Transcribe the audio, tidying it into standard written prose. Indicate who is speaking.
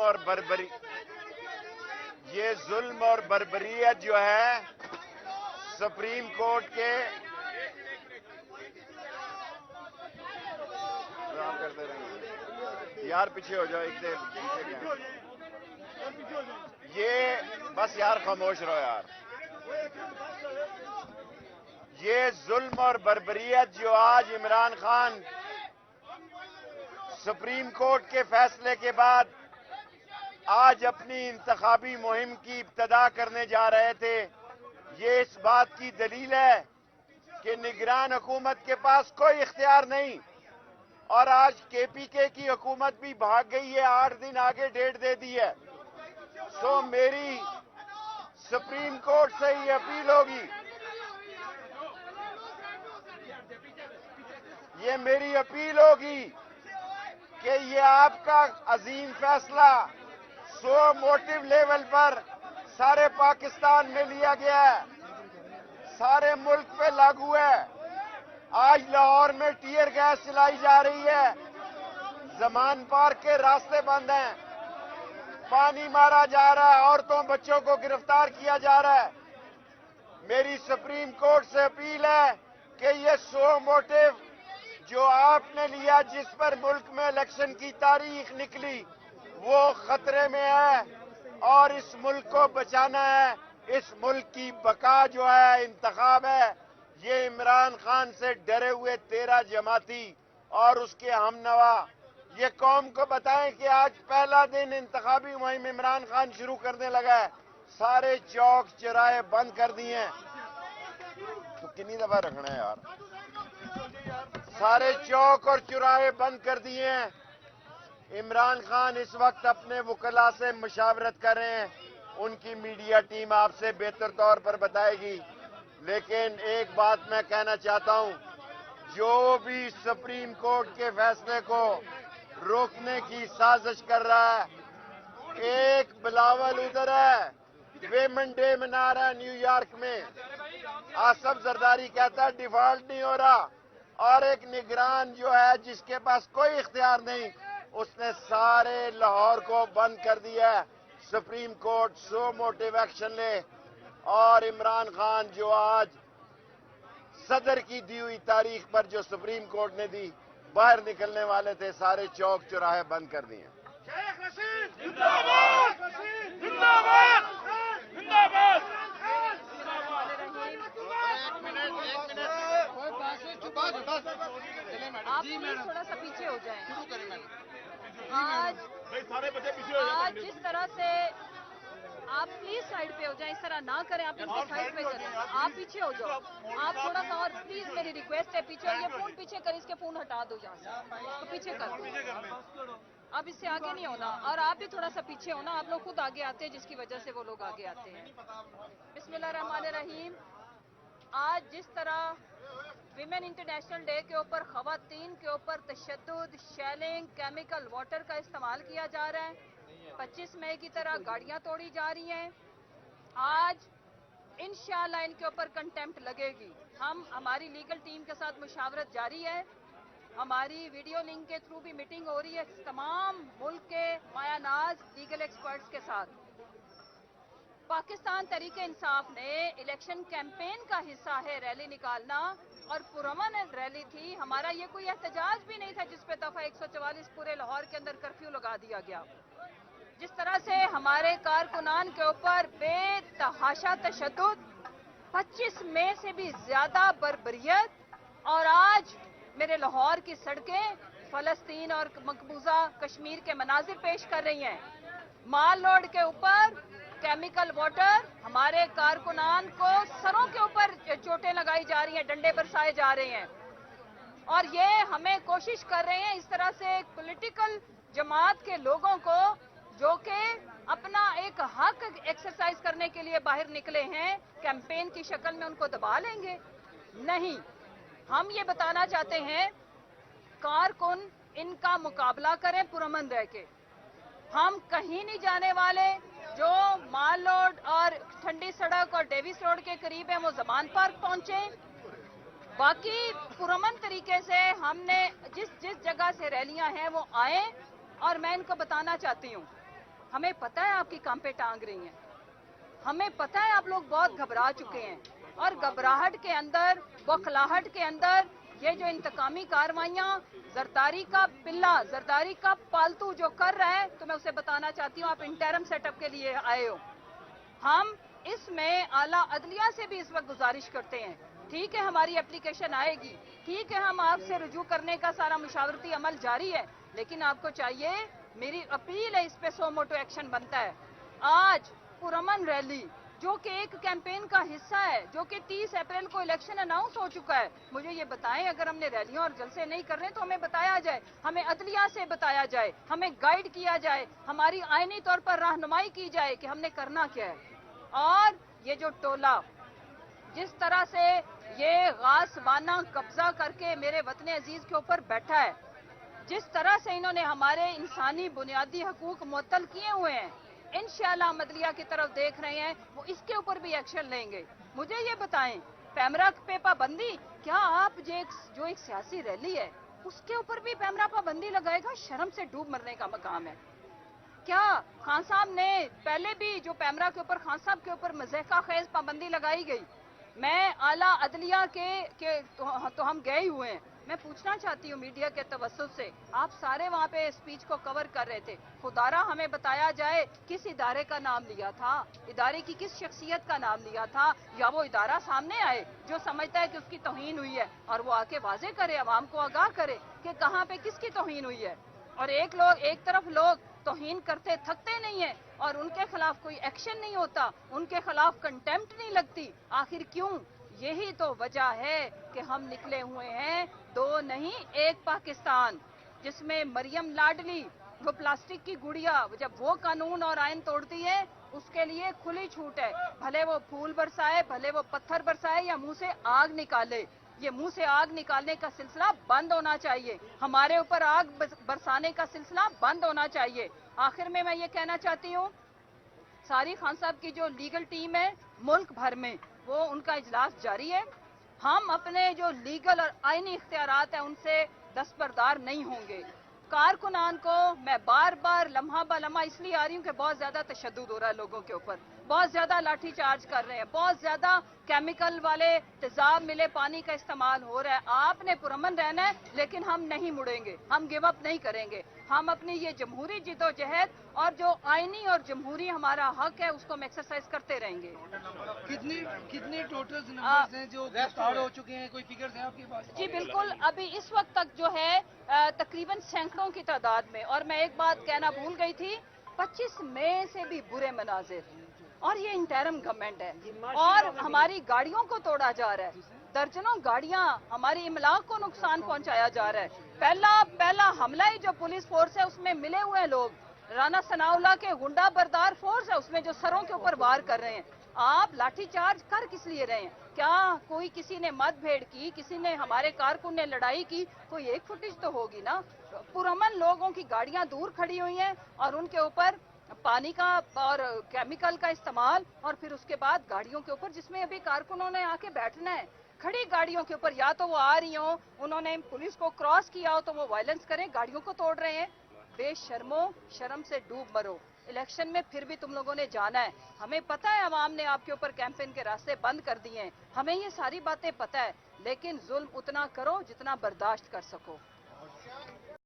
Speaker 1: اور بربریت جو ہے سپریم کورٹ کے یار پیچھے ہو جاؤ ایک دیر یہ بس یار خاموش رہو یار. یہ ظلم اور بربریت جو آج عمران خان سپریم کورٹ کے فیصلے کے بعد آج اپنی انتخابی مہم کی ابتدا کرنے جا رہے تھے، یہ اس بات کی دلیل ہے کہ نگران حکومت کے پاس کوئی اختیار نہیں، اور آج کے پی کے کی حکومت بھی بھاگ گئی ہے، 8 دن آگے ڈیٹ دے دی ہے. سو میری سپریم کورٹ سے یہ اپیل ہوگی، یہ میری اپیل ہوگی کہ یہ آپ کا عظیم فیصلہ موٹو لیول پر سارے پاکستان میں لیا گیا ہے، سارے ملک پہ لاگو ہے. آج لاہور میں ٹیئر گیس چلائی جا رہی ہے، زمان پارک کے راستے بند ہیں، پانی مارا جا رہا ہے، عورتوں بچوں کو گرفتار کیا جا رہا ہے. میری سپریم کورٹ سے اپیل ہے کہ یہ موٹو جو آپ نے لیا، جس پر ملک میں الیکشن کی تاریخ نکلی، وہ خطرے میں ہے، اور اس ملک کو بچانا ہے. اس ملک کی بقا جو ہے انتخاب ہے. یہ عمران خان سے ڈرے ہوئے 13 جماعتی اور اس کے ہم نوا یہ قوم کو بتائیں کہ آج پہلا دن انتخابی مہم عمران خان شروع کرنے لگا ہے. سارے چوک چوراہے بند کر دیے ہیں. تو کتنی دفعہ رکھنا ہے یار؟ سارے چوک اور چوراہے بند کر دیے ہیں. عمران خان اس وقت اپنے وکلاء سے مشاورت کر رہے ہیں، ان کی میڈیا ٹیم آپ سے بہتر طور پر بتائے گی. لیکن ایک بات میں کہنا چاہتا ہوں، جو بھی سپریم کورٹ کے فیصلے کو روکنے کی سازش کر رہا ہے، ایک بلاول ادھر ہے، ویمن ڈے منا رہا ہے نیو یارک میں، آصف زرداری کہتا ہے ڈیفالٹ نہیں ہو رہا، اور ایک نگران جو ہے جس کے پاس کوئی اختیار نہیں، اس نے سارے لاہور کو بند کر دیا ہے. سپریم کورٹ موٹو ایکشن لے، اور عمران خان جو آج صدر کی دی ہوئی تاریخ پر جو سپریم کورٹ نے دی، باہر نکلنے والے تھے، سارے چوک چوراہے بند کر دیے.
Speaker 2: آپ تھوڑا سا پیچھے ہو جائیں. آج جس طرح سے آپ پلیز سائڈ پہ ہو جائیں، اس طرح نہ کریں. آپ ان کے سائڈ پہ چلیں، آپ پیچھے ہو جاؤ. آپ تھوڑا سا اور پلیز میری ریکویسٹ ہے پیچھے. یہ فون پیچھے کر، اس کے فون ہٹا دو یہاں سے، تو پیچھے کر. اب اس سے آگے نہیں ہونا، اور آپ بھی تھوڑا سا پیچھے ہونا. آپ لوگ خود آگے آتے ہیں، جس کی وجہ سے وہ لوگ آگے آتے ہیں. بسم اللہ الرحمن الرحیم. آج جس طرح ویمن انٹرنیشنل ڈے کے اوپر خواتین کے اوپر تشدد، شیلنگ، کیمیکل واٹر کا استعمال کیا جا رہا ہے، 25 مئی کی طرح گاڑیاں توڑی جا رہی ہیں، آج انشاءاللہ ان کے اوپر کنٹیمپٹ لگے گی. ہماری لیگل ٹیم کے ساتھ مشاورت جاری ہے. ہماری ویڈیو لنک کے تھرو بھی میٹنگ ہو رہی ہے تمام ملک کے مایہ ناز لیگل ایکسپرٹس کے ساتھ. پاکستان تحریک انصاف نے الیکشن کیمپین کا حصہ ہے ریلی نکالنا، اور پرامن ریلی تھی. ہمارا یہ کوئی احتجاج بھی نہیں تھا جس پہ دفعہ 144 پورے لاہور کے اندر کرفیو لگا دیا گیا. جس طرح سے ہمارے کارکنان کے اوپر بے تحاشا تشدد، 25 مئی سے بھی زیادہ بربریت، اور آج میرے لاہور کی سڑکیں فلسطین اور مقبوضہ کشمیر کے مناظر پیش کر رہی ہیں. مال روڈ کے اوپر کیمیکل واٹر، ہمارے کارکنان کو سروں کے اوپر چوٹیں لگائی جا رہی ہیں، ڈنڈے برسائے جا رہے ہیں. اور یہ ہمیں کوشش کر رہے ہیں اس طرح سے ایک پولیٹیکل جماعت کے لوگوں کو جو کہ اپنا ایک حق ایکسرسائز کرنے کے لیے باہر نکلے ہیں، کیمپین کی شکل میں ان کو دبا لیں گے. نہیں، ہم یہ بتانا چاہتے ہیں کارکن ان کا مقابلہ کریں پرامن رہ کے. ہم کہیں نہیں جانے والے. جو مال روڈ اور ٹھنڈی سڑک اور ڈیوس روڈ کے قریب ہیں وہ زمان پارک پہنچے. باقی پرامن طریقے سے ہم نے جس جگہ سے ریلیاں ہیں وہ آئیں. اور میں ان کو بتانا چاہتی ہوں हमें पता है आपकी कांपे टांग रही हैं, हमें पता है आप लोग बहुत घबरा चुके हैं, और घबराहट के अंदर, बौखलाहट के अंदर ये जो इंतकामी कार्रवाइयां जरदारी का पिल्ला, जरदारी का पालतू जो कर रहा है, तो मैं उसे बताना चाहती हूँ आप इंटरम सेटअप के लिए आए हो। हम इसमें आला अदलिया से भी इस वक्त गुजारिश करते हैं, ठीक है हमारी एप्लीकेशन आएगी, ठीक है हम आपसे रुजू करने का सारा मुशावरती अमल जारी है, लेकिन आपको चाहिए, मेरी अपील है, इस पे सो मोटो एक्शन बनता है। आज पुरअमन रैली जो कि एक कैंपेन का हिस्सा है, जो कि 30 अप्रैल को इलेक्शन अनाउंस हो चुका है, मुझे ये बताएं, अगर हमने रैलियां और जलसे नहीं कर रहे तो हमें बताया जाए, हमें अदलिया से बताया जाए, हमें गाइड किया जाए, हमारी आईनी तौर पर रहनुमाई की जाए कि हमने करना क्या है। और ये जो टोला जिस तरह से ये गासवाना कब्जा करके मेरे वतन अजीज के ऊपर बैठा है, जिस तरह से इन्होंने हमारे इंसानी बुनियादी हकूक मुअत्तल किए हुए हैं, इंशाअल्लाह मदलिया की तरफ देख रहे हैं, वो इसके ऊपर भी एक्शन लेंगे। मुझे ये बताएं, पैमरा पे पाबंदी, क्या आप जो एक सियासी रैली है उसके ऊपर भी पैमरा पाबंदी लगाएगा? शर्म से डूब मरने का मकाम है। क्या खान साहब ने पहले भी जो पैमरा के ऊपर खान साहब के ऊपर मज़हका खेज पाबंदी लगाई गई, मैं आला अदलिया के तो हम गए ही हुए हैं। मैं पूछना चाहती हूँ मीडिया के तवस्सुत से, आप सारे वहाँ पे स्पीच को कवर कर रहे थे, खुदारा हमें बताया जाए किस इदारे का नाम लिया था, इदारे की किस शख्सियत का नाम लिया था, या वो इदारा सामने आए जो समझता है कि उसकी तौहीन हुई है और वो आके वाजे करे, अवाम को आगाह करे कि कहाँ पे किसकी तौहीन हुई है। और एक तरफ लोग तौहीन करते थकते नहीं है और उनके खिलाफ कोई एक्शन नहीं होता, उनके खिलाफ कंटेम्प्ट नहीं लगती। आखिर क्यों? यही तो वजह है कि हम निकले हुए हैं दो नहीं एक पाकिस्तान, जिसमें मरियम लाडली वो प्लास्टिक की गुड़िया जब वो कानून और आयन तोड़ती है उसके लिए खुली छूट है, भले वो फूल बरसाए, भले वो पत्थर बरसाए या मुंह से आग निकाले। ये मुंह से आग निकालने का सिलसिला बंद होना चाहिए, हमारे ऊपर आग बरसाने का सिलसिला बंद होना चाहिए। आखिर में मैं ये कहना चाहती हूँ, सारी खान साहब की जो लीगल टीम है मुल्क भर में, वो उनका इजलास जारी है। हम अपने जो लीगल और आईनी इख्तियारात हैं उनसे दस्तबरदार नहीं होंगे। कारकुनान को मैं बार बार लम्हा ब लम्हा इसलिए आ रही हूँ कि बहुत ज्यादा तशद्दुद हो रहा है लोगों के ऊपर, बहुत ज्यादा लाठी चार्ज कर रहे हैं, बहुत ज्यादा केमिकल वाले तेजाब मिले पानी का इस्तेमाल हो रहा है। आपने पुरअमन रहना है, लेकिन हम नहीं मुड़ेंगे, हम गिव अप नहीं करेंगे। हम अपनी ये जमहूरी जिदोजहद और जो आईनी और जमहूरी हमारा हक है उसको हम एक्सरसाइज करते रहेंगे।
Speaker 3: कितने टोटल नंबर्स हैं जो गिरफ्तार हो चुके हैं, कोई फिगर्स हैं आपके पास?
Speaker 2: जी बिल्कुल, अभी इस वक्त तक जो है तकरीबन सैकड़ों की तादाद में। और मैं एक बात कहना भूल गई थी, 25 मई से भी बुरे मनाजिर, और ये इंटरम गवर्नमेंट है और हमारी गाड़ियों को तोड़ा जा रहा है, दर्जनों गाड़ियां, हमारी इमलाक को नुकसान पहुंचाया जा रहा है। पहला हमला ही जो पुलिस फोर्स है उसमें मिले हुए लोग राना सनाउल्लाह के गुंडा बरदार फोर्स है, उसमें जो सरों के ऊपर वार कर रहे हैं। आप लाठीचार्ज कर किस लिए रहे हैं? क्या कोई किसी ने मतभेड़ की, किसी ने हमारे कारकुन ने लड़ाई की? कोई एक फुटेज तो होगी ना। पुरअमन लोगों की गाड़ियां दूर खड़ी हुई हैं और उनके ऊपर पानी का और केमिकल का इस्तेमाल, और फिर उसके बाद गाड़ियों के ऊपर जिसमें अभी कारकुनों ने आके बैठना है, खड़ी गाड़ियों के ऊपर या तो वो आ रही हो, उन्होंने पुलिस को क्रॉस किया हो तो वो वायलेंस करें, गाड़ियों को तोड़ रहे हैं। बेशर्मो, शर्म से डूब मरो। इलेक्शन में फिर भी तुम लोगों ने जाना है, हमें पता है अवाम ने आपके ऊपर कैंपेन के रास्ते बंद कर दिए हैं, हमें ये सारी बातें पता है, लेकिन जुल्म उतना करो जितना बर्दाश्त कर सको।